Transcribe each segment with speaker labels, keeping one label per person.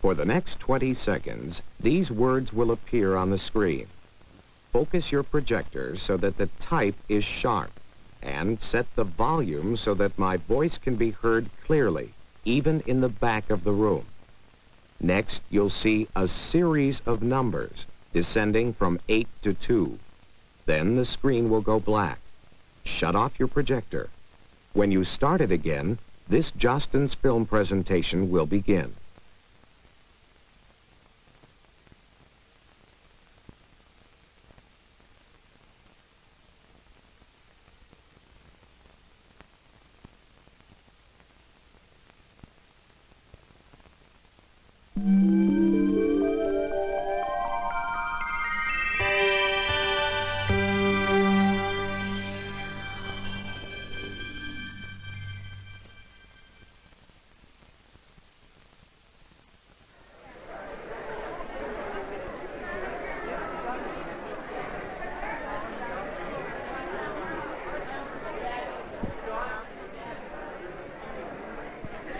Speaker 1: For the next 20 seconds, these words will appear on the screen. Focus your projector so that the type is sharp, and set the volume so that my voice can be heard clearly, even in the back of the room. Next, you'll see a series of numbers descending from 8 to 2. Then the screen will go black. Shut off your projector. When you start it again, this Justin's film presentation will begin.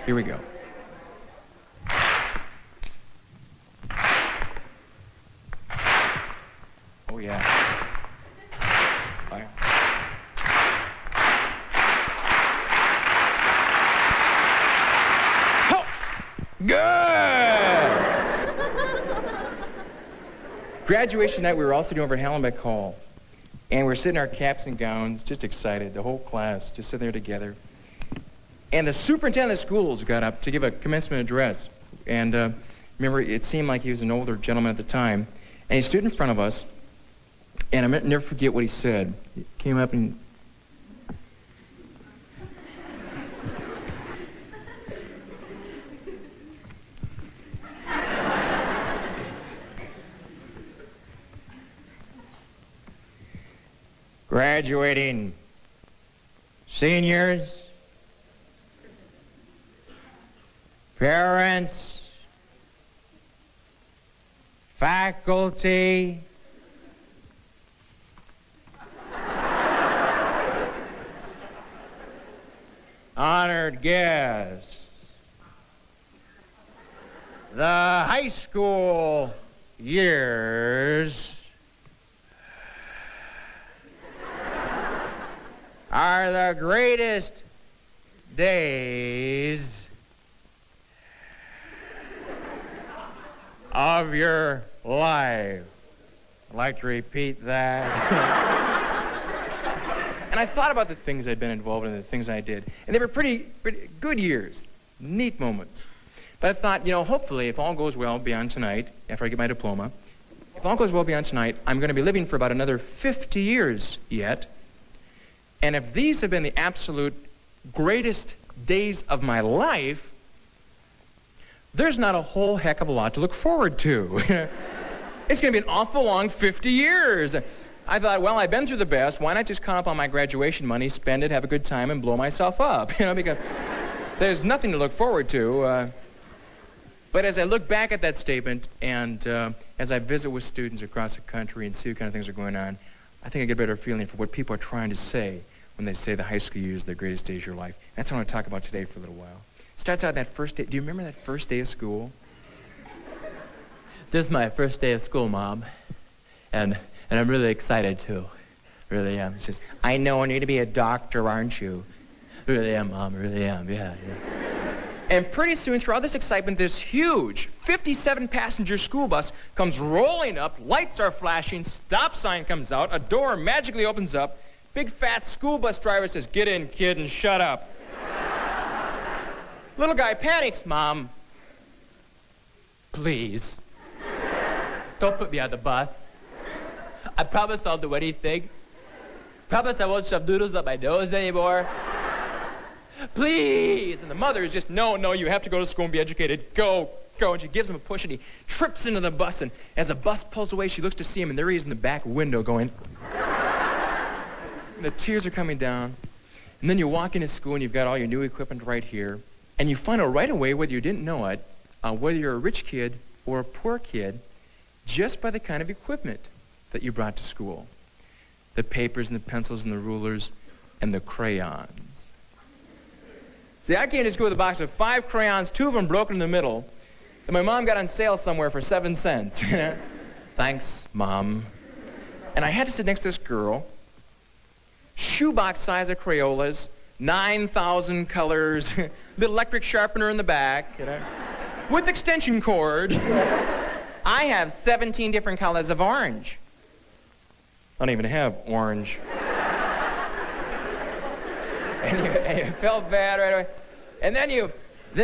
Speaker 2: Here we go. Oh, yeah. Oh, yeah. Oh! Good! Graduation night, we were all sitting over at Hallenbeck Hall. And we're sitting in our caps and gowns, just excited, the whole class, just sitting there together. And the superintendent of schools got up to give a commencement address. And remember, it seemed like he was an older gentleman at the time. And he stood in front of us, and I'll never forget what he said. He came up and... Graduating seniors, parents, faculty, honored guests, the high school years are the greatest days of your life. I'd like to repeat that. And I thought about the things I'd been involved in, the things I did. And they were pretty good years, neat moments. But I thought, hopefully, if all goes well beyond tonight, after I get my diploma, if all goes well beyond tonight, I'm going to be living for about another 50 years yet. And if these have been the absolute greatest days of my life, there's not a whole heck of a lot to look forward to. It's going to be an awful long 50 years. I thought, well, I've been through the best. Why not just count up on my graduation money, spend it, have a good time, and blow myself up? Because there's nothing to look forward to. But as I look back at that statement, and as I visit with students across the country and see what kind of things are going on, I think I get a better feeling for what people are trying to say when they say the high school years are the greatest days of your life. That's what I want to talk about today for a little while. It starts out that first day. Do you remember that first day of school?
Speaker 3: This is my first day of school, Mom. And I'm really excited, too. Really am.
Speaker 2: She says, I know, and you're to be a doctor, aren't you?
Speaker 3: Really am, Mom. Really am. Yeah.
Speaker 2: And pretty soon, through all this excitement, this huge 57-passenger school bus comes rolling up, lights are flashing, stop sign comes out, a door magically opens up, big fat school bus driver says, get in, kid, and shut up. Little guy panics, Mom,
Speaker 3: Please. Don't put me on the bus. I promise I'll do anything. Promise I won't shove noodles up my nose anymore.
Speaker 2: please. And the mother is just, no, you have to go to school and be educated. Go. And she gives him a push, and he trips into the bus. And as the bus pulls away, she looks to see him, and there he is in the back window going. And the tears are coming down. And then you walk into school, and you've got all your new equipment right here. And you find out right away, whether you didn't know it, whether you're a rich kid or a poor kid, just by the kind of equipment that you brought to school. The papers and the pencils and the rulers and the crayons. See, I came to school with a box of 5 crayons, 2 of them broken in the middle, that my mom got on sale somewhere for 7 cents. Thanks, Mom. And I had to sit next to this girl, shoebox size of Crayolas, 9,000 colors, little electric sharpener in the back, with extension cord. I have 17 different colors of orange. I don't even have orange. and you felt bad right away. And then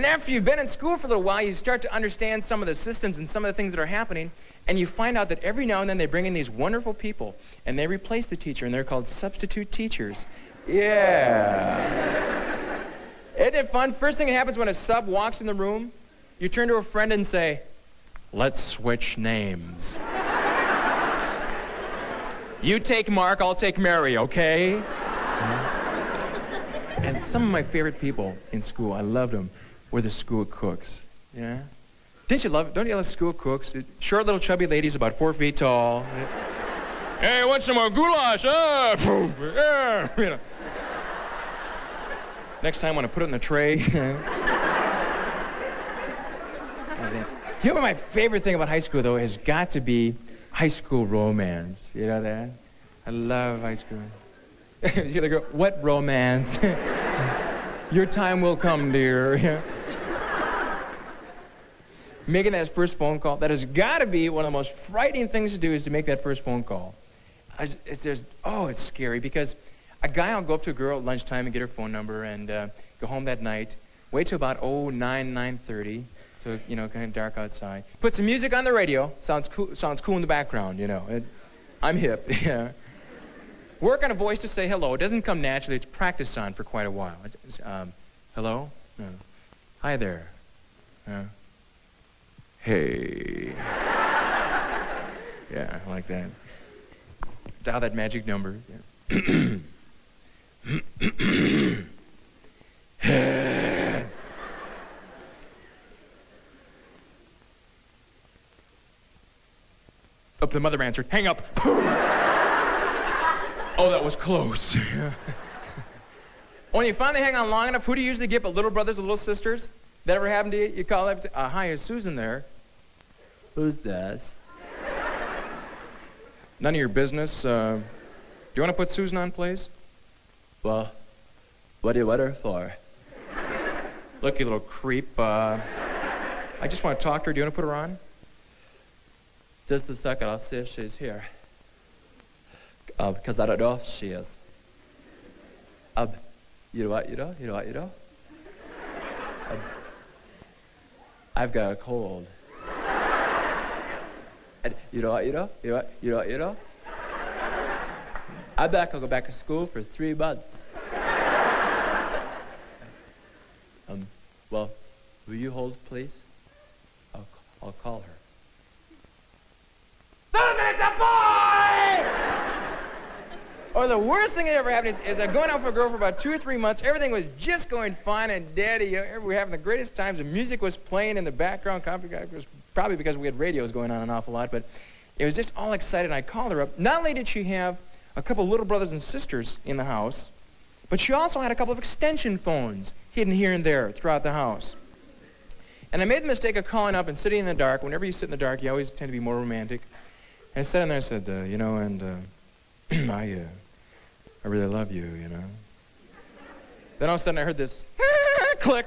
Speaker 2: after you've been in school for a little while, you start to understand some of the systems and some of the things that are happening, and you find out that every now and then they bring in these wonderful people, and they replace the teacher, and they're called substitute teachers. Yeah. Isn't it fun? First thing that happens when a sub walks in the room, you turn to a friend and say, let's switch names. You take Mark, I'll take Mary, okay? And some of my favorite people in school, I loved them, were the school cooks. Yeah? Don't you love school cooks? Short little chubby ladies about 4 feet tall. Hey, want some more goulash? Next time, when I put it in the tray. You know what my favorite thing about high school, though, has got to be high school romance. You know that? I love high school. You go, what romance? Your time will come, dear. Making that first phone call, that has got to be one of the most frightening things to do, is to make that first phone call. It's scary, because a guy will go up to a girl at lunchtime and get her phone number and go home that night, wait till about 9:30, so, kind of dark outside. Put some music on the radio, sounds cool in the background, I'm hip, yeah. Work on a voice to say hello. It doesn't come naturally. It's practiced on for quite a while. Hello? Hi there. Hey. Yeah, I like that. Dial that magic number. Yeah. Oh, the mother answered. Hang up. Oh, that was close. When you finally hang on long enough, who do you usually get but little brothers or little sisters? That ever happened to you? You call up and say, hi, is Susan there? Who's this? None of your business. Do you want to put Susan on, please? Well, what do you want her for? Look, you little creep. I just want to talk to her. Do you want to put her on? Just a second. I'll see if she's here. Because I don't know if she is. You know what? I've got a cold. And you know what? I'll go back to school for 3 months. Well, will you hold, please? I'll call her. Susan's a boy! Or the worst thing that ever happened is I going out for a girl for about 2 or 3 months. Everything was just going fine and dandy. We were having the greatest times. The music was playing in the background. It was probably because we had radios going on an awful lot, but it was just all excited. I called her up. Not only did she have a couple of little brothers and sisters in the house, but she also had a couple of extension phones hidden here and there throughout the house. And I made the mistake of calling up and sitting in the dark. Whenever you sit in the dark, you always tend to be more romantic. And I sat in there and said, I really love you, Then all of a sudden I heard this click.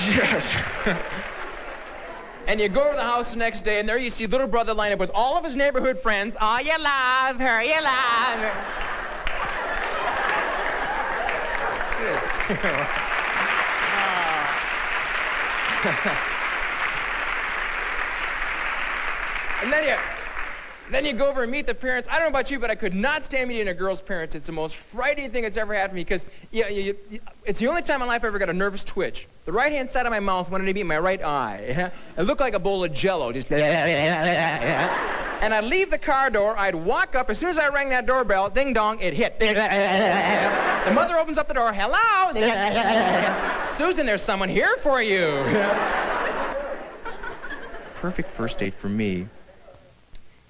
Speaker 2: Yes. And you go over to the house the next day, and there you see little brother lined up with all of his neighborhood friends. Oh, you love her, you love her. And then you go over and meet the parents. I don't know about you, but I could not stand meeting a girl's parents. It's the most frightening thing that's ever happened to me, because it's the only time in my life I ever got a nervous twitch. The right-hand side of my mouth wanted to meet my right eye. It looked like a bowl of Jell-O. Just and I'd leave the car door. I'd walk up. As soon as I rang that doorbell, ding dong, it hit. The mother opens up the door. Hello, Susan. There's someone here for you. Perfect first date for me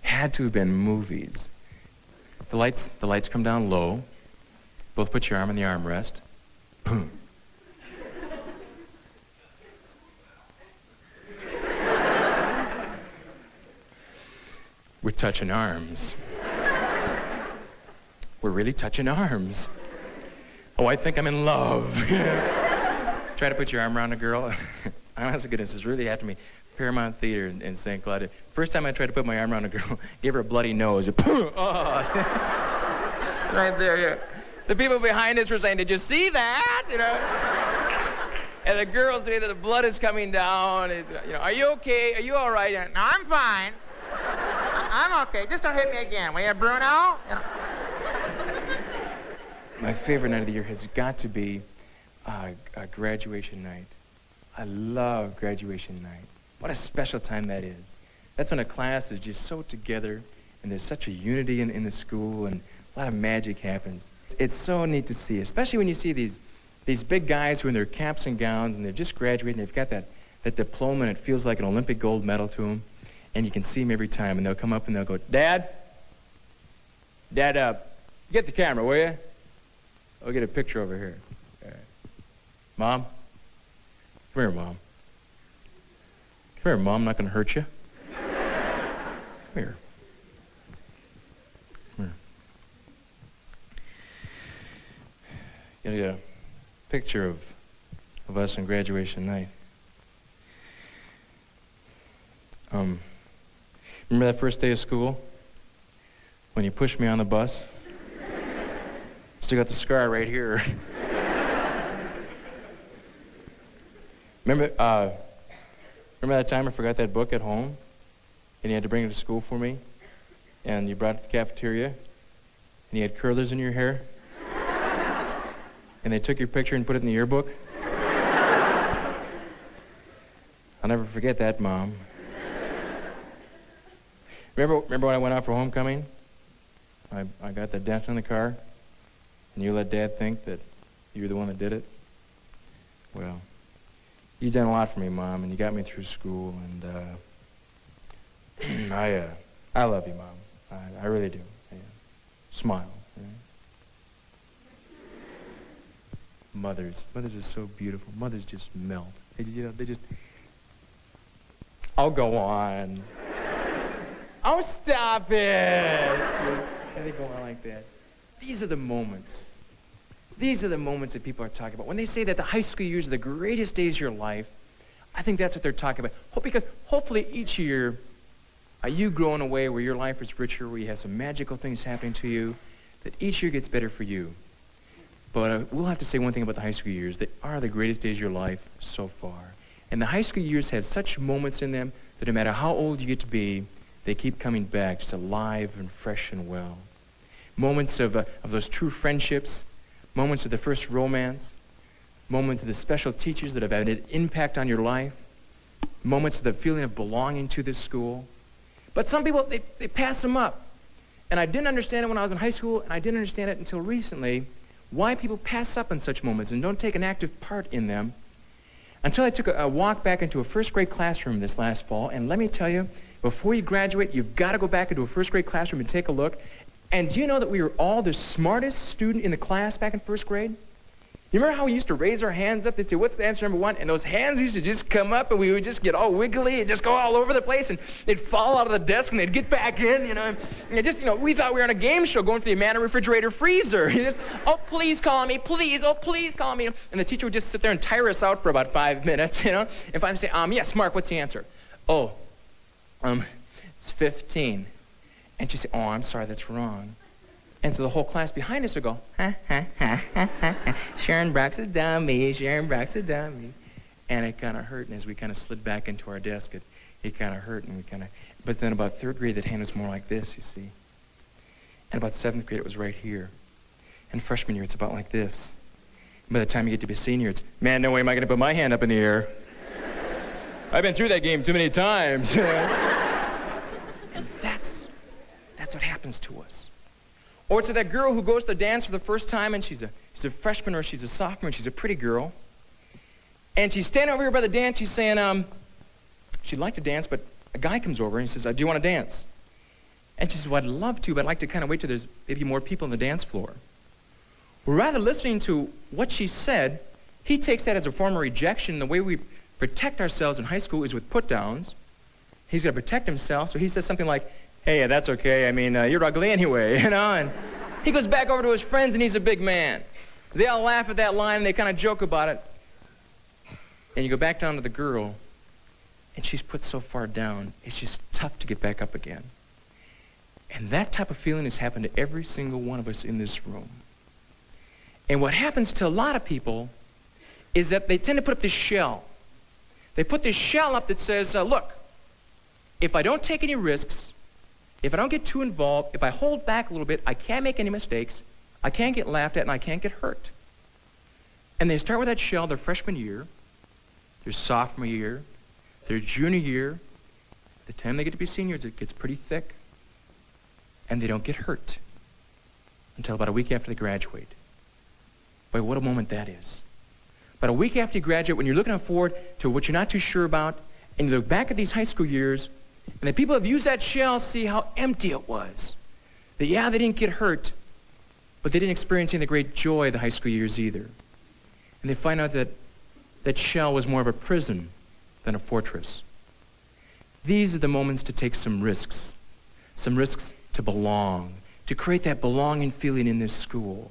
Speaker 2: had to have been movies. The lights come down low. Both put your arm in the armrest. Boom. we're touching arms. We're really touching arms. Oh, I think I'm in love. Try to put your arm around a girl. Honest to goodness, it's really after me. Paramount Theater in St. Cloud. First time I tried to put my arm around a girl, gave her a bloody nose. Oh. Right there, yeah. The people behind us were saying, did you see that? You know? And the girls, the blood is coming down. Are you okay? Are you all right? No, I'm fine. I'm okay. Just don't hit me again. Will you, Bruno? You know. My favorite night of the year has got to be a graduation night. I love graduation night. What a special time that is. That's when a class is just so together, and there's such a unity in the school, and a lot of magic happens. It's so neat to see, especially when you see these big guys who are in their caps and gowns, and they're just graduating. They've got that diploma, and it feels like an Olympic gold medal to them, and you can see them every time, and they'll come up and they'll go, Dad, get the camera, will you? I'll get a picture over here. Mom? Come here, Mom. Come here, Mom. I'm not going to hurt you. Come here. Come here. Get a picture of us on graduation night. Remember that first day of school? When you pushed me on the bus? Still got the scar right here. Remember that time I forgot that book at home, and you had to bring it to school for me, and you brought it to the cafeteria, and you had curlers in your hair, and they took your picture and put it in the yearbook? I'll never forget that, Mom. Remember when I went out for homecoming? I got that dent in the car, and you let Dad think that you were the one that did it? Well, you've done a lot for me, Mom, and you got me through school, and I love you, Mom. I really do. Yeah. Smile. Right? Mothers are so beautiful. Mothers just melt. They just. I'll go on. Oh, stop it! They go on like that. These are the moments. These are the moments that people are talking about. When they say that the high school years are the greatest days of your life, I think that's what they're talking about. Because hopefully each year, you grow in a way where your life is richer, where you have some magical things happening to you, that each year gets better for you. But we'll have to say one thing about the high school years. They are the greatest days of your life so far. And the high school years have such moments in them that no matter how old you get to be, they keep coming back just alive and fresh and well. Moments of those true friendships, moments of the first romance, moments of the special teachers that have had an impact on your life, moments of the feeling of belonging to this school. But some people, they pass them up. And I didn't understand it when I was in high school, and I didn't understand it until recently, why people pass up on such moments and don't take an active part in them, until I took a walk back into a first grade classroom this last fall. And let me tell you, before you graduate, you've got to go back into a first grade classroom and take a look. And do you know that we were all the smartest student in the class back in first grade? You remember how we used to raise our hands up? They'd say, what's the answer number one? And those hands used to just come up, and we would just get all wiggly and just go all over the place, and they'd fall out of the desk, and they'd get back in, And we thought we were on a game show going for the Amana refrigerator freezer. Oh, please call me, please. Oh, please call me. And the teacher would just sit there and tire us out for about 5 minutes, And finally say, yes, Mark, what's the answer? Oh, it's 15. And she'd say, oh, I'm sorry, that's wrong. And so the whole class behind us would go, ha, ha, ha, ha, ha. Sharon Brock's a dummy, Sharon Brock's a dummy. And it kind of hurt, and as we kind of slid back into our desk, it kind of hurt, and but then about third grade, that hand was more like this, you see. And about seventh grade, it was right here. And freshman year, it's about like this. And by the time you get to be a senior, it's, man, no way am I going to put my hand up in the air. I've been through that game too many times. And that's what happens to us. Or to that girl who goes to the dance for the first time, and she's a freshman or she's a sophomore, and she's a pretty girl. And she's standing over here by the dance. She's saying she'd like to dance, but a guy comes over and he says, do you want to dance? And she says, well, I'd love to, but I'd like to kind of wait till there's maybe more people on the dance floor. Well, rather listening to what she said, he takes that as a form of rejection. The way we protect ourselves in high school is with put-downs. He's going to protect himself, so he says something like, Hey, that's okay. I mean, you're ugly anyway, you know? And he goes back over to his friends, and he's a big man. They all laugh at that line, and they kind of joke about it. And you go back down to the girl, and she's put so far down, it's just tough to get back up again. And that type of feeling has happened to every single one of us in this room. And what happens to a lot of people is that they tend to put up this shell. They put this shell up that says, look, if I don't take any risks, if I don't get too involved, if I hold back a little bit, I can't make any mistakes, I can't get laughed at, and I can't get hurt. And they start with that shell their freshman year, their sophomore year, their junior year. The time they get to be seniors, it gets pretty thick, and they don't get hurt until about a week after they graduate. Boy, what a moment that is. But a week after you graduate, when you're looking forward to what you're not too sure about, and you look back at these high school years, and the people who have used that shell see how empty it was. That, yeah, they didn't get hurt, but they didn't experience any of the great joy of the high school years either. And they find out that that shell was more of a prison than a fortress. These are the moments to take some risks to belong, to create that belonging feeling in this school.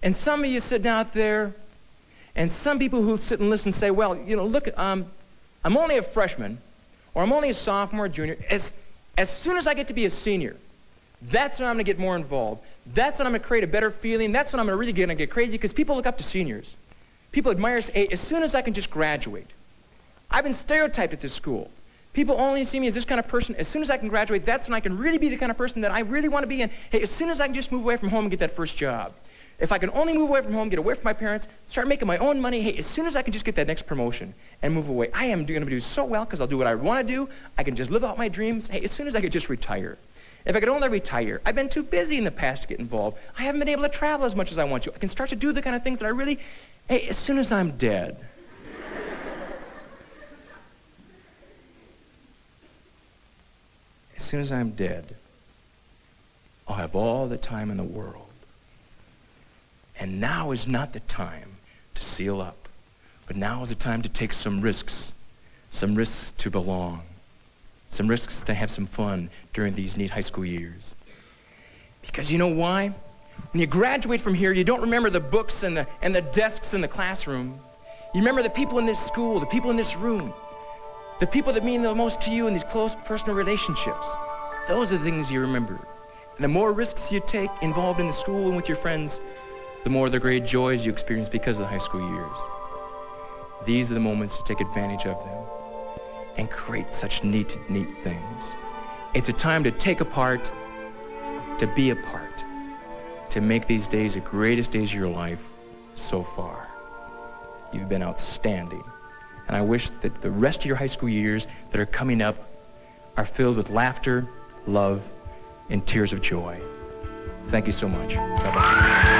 Speaker 2: And some of you sitting out there, and some people who sit and listen say, well, you know, look, I'm only a freshman, or I'm only a sophomore or junior. As soon as I get to be a senior, that's when I'm going to get more involved. That's when I'm going to create a better feeling. That's when I'm really going to get crazy, because people look up to seniors. People admire us. Hey, as soon as I can just graduate. I've been stereotyped at this school. People only see me as this kind of person. As soon as I can graduate, that's when I can really be the kind of person that I really want to be. And hey, as soon as I can just move away from home and get that first job. If I can only move away from home, get away from my parents, start making my own money, hey, as soon as I can just get that next promotion and move away, I am going to do so well because I'll do what I want to do. I can just live out my dreams. Hey, as soon as I could just retire. If I could only retire. I've been too busy in the past to get involved. I haven't been able to travel as much as I want to. I can start to do the kind of things that I really, hey, as soon as I'm dead. As soon as I'm dead, I'll have all the time in the world. And now is not the time to seal up, but now is the time to take some risks to belong, some risks to have some fun during these neat high school years. Because you know why? When you graduate from here, you don't remember the books and the desks in the classroom. You remember the people in this school, the people in this room, the people that mean the most to you in these close personal relationships. Those are the things you remember. And the more risks you take involved in the school and with your friends, the more the great joys you experience because of the high school years. These are the moments to take advantage of them and create such neat things. It's a time to take apart, to be apart, to make these days the greatest days of your life so far. You've been outstanding. And I wish that the rest of your high school years that are coming up are filled with laughter, love, and tears of joy. Thank you so much. Bye-bye.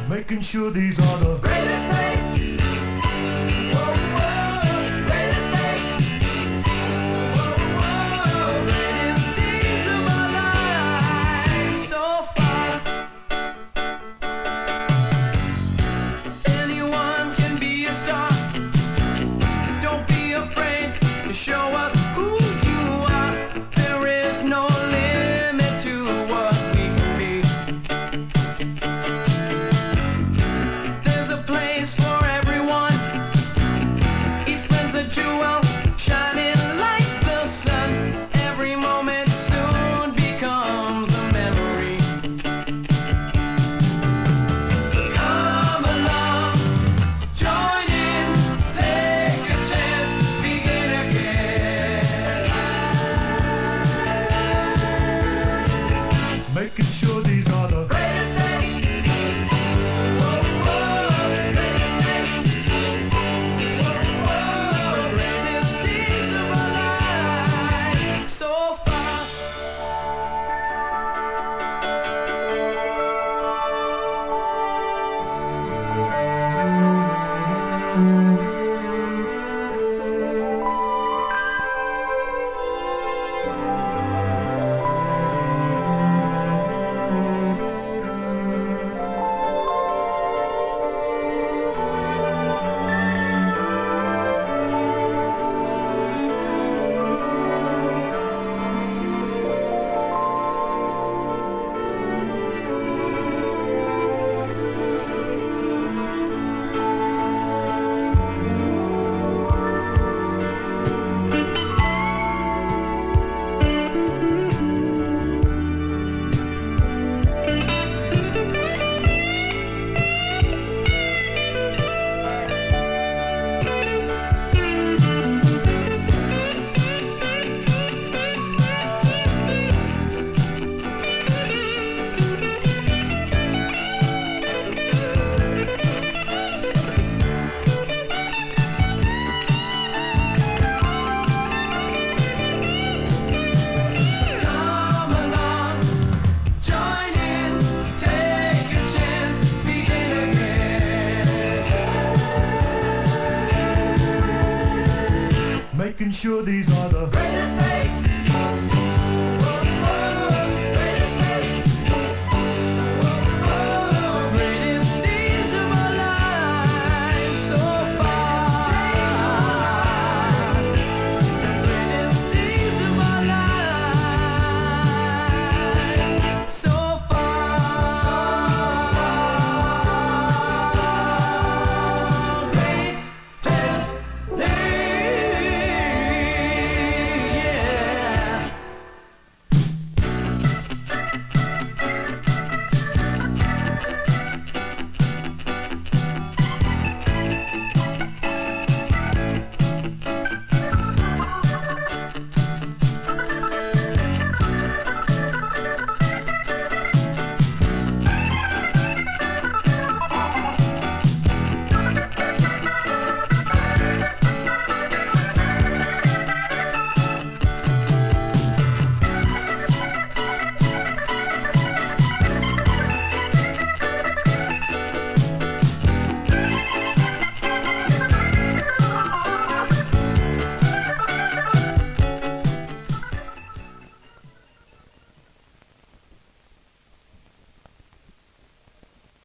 Speaker 4: Making sure these are the greatest days. Whoa, whoa, greatest days. Whoa, whoa, greatest days of my life so far. Anyone can be a star. Don't be afraid to show us who you are. There is no limit to what we can be. There's
Speaker 5: making sure these are the
Speaker 4: greatest days